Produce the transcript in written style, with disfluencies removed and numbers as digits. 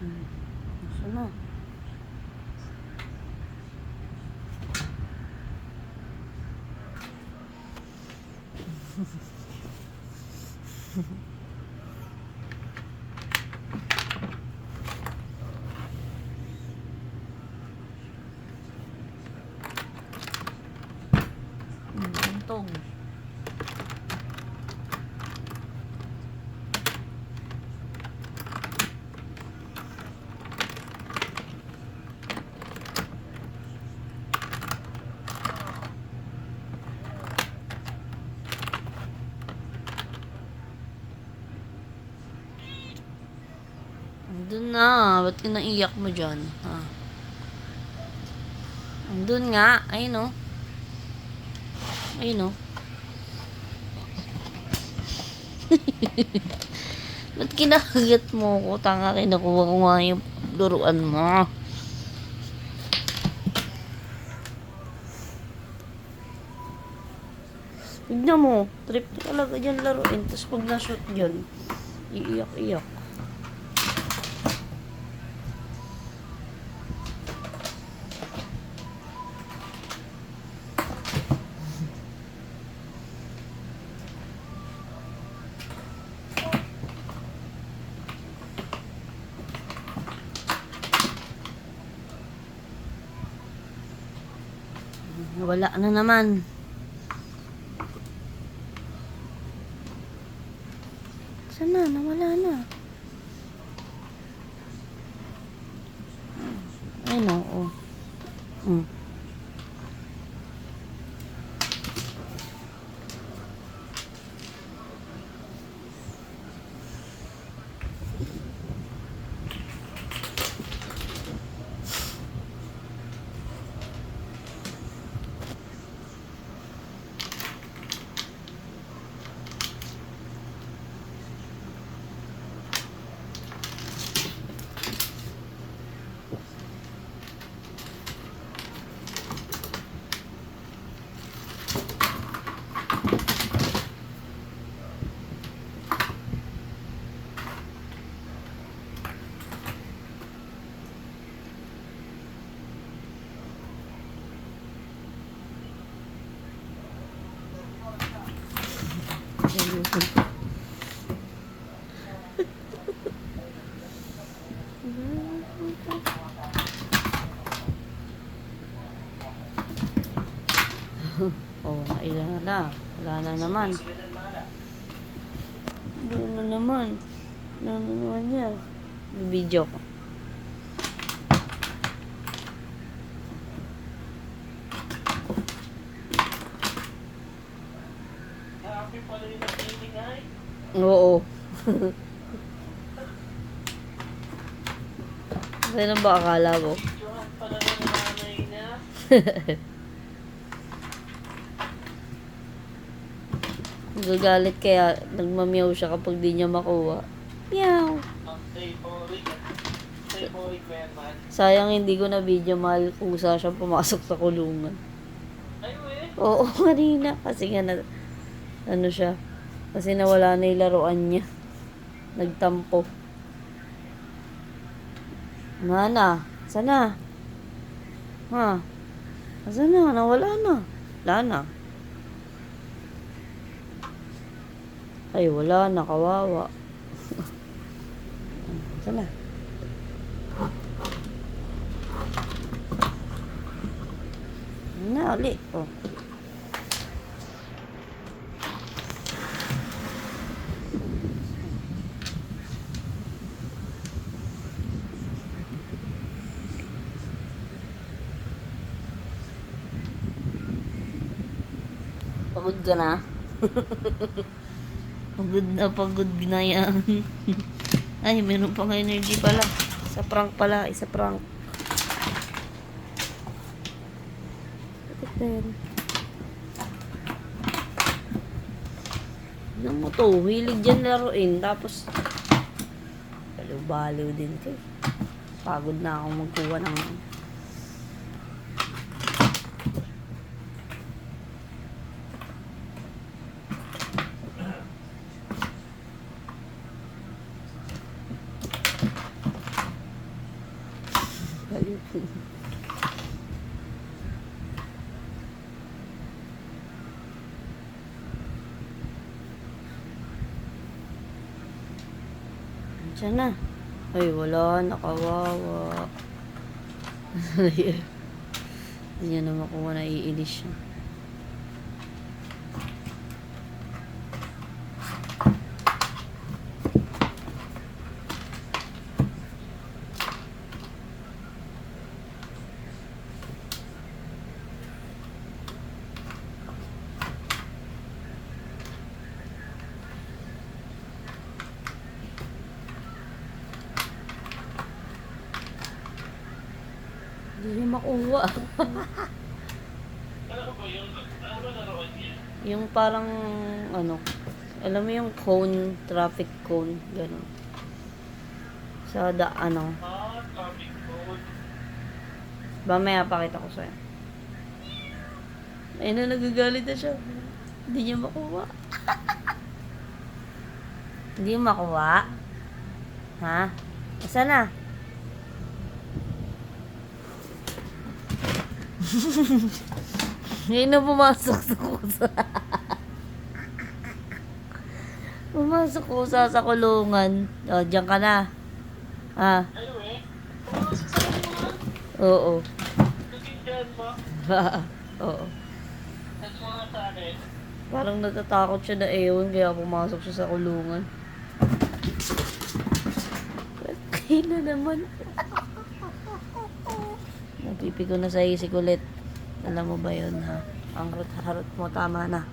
Sana. Buntong. Andun na. Ba't ka naiyak mo dyan? Ha? Andun nga. Ayun o. Ayun o. Ba't kinakagat mo ko? Tanga, kinukuha ko nga yung luruan mo. Tignan mo. Trip talaga dyan laruin. Tapos pag na-shoot dyan, iiyak-iyak. Wala na naman. Sana, nawala na. Ayun o. Oh. Oh, ilan na. Wala na naman. Wala na naman. Wala na naman yan. Video ko. Oo. Ano ba akala mo? Gagalit kaya nagmamiyaw siya kapag di niya makuha. Meow. Sayang hindi ko na video, mahal kusa siyang pumasok sa kulungan. Oo, kanina. Kasi nga ano siya. Kasi nawala na yung laruan niya. Nagtampo. Mana? Sana? Ha? Sana? Nawala na. Wala na. Ay, wala na. Kawawa. Sana? Na, ulit. Oh. Pagod ka na? Pagod na yan. Ay, meron pang energy pala. Isa prank pala, isa prank. Ano mo to? Hilig dyan laruin. Tapos, baliw-baliw din to. Pagod na akong magkuha ng Galit. Diyan na. Ay, wala. Nakawawa. Hindi niya naman kung naiinis siya. Hindi niya makuha. Yung parang, ano, alam mo yung cone, traffic cone, gano'n. Sa ano. Traffic cone. Mamaya pakita ko sa'yo. Ayun na, nagagalit na siya. Hindi niya makuha. Hindi mo makuha? Ha? Asa na? Ngayon na pumasok sa kusa. Pumasok kusa sa kulungan. O, diyan ka na. Ah, Anyway, pumasok sa mga oo. nagigyan mo. Oo. That's mga sa akin. Parang natatakot siya na ewan kaya pumasok siya sa kulungan. Kaya na naman. Napipi ko na sa isik ulit. Alam mo ba yun ha? Ang harot-harot mo, tama na.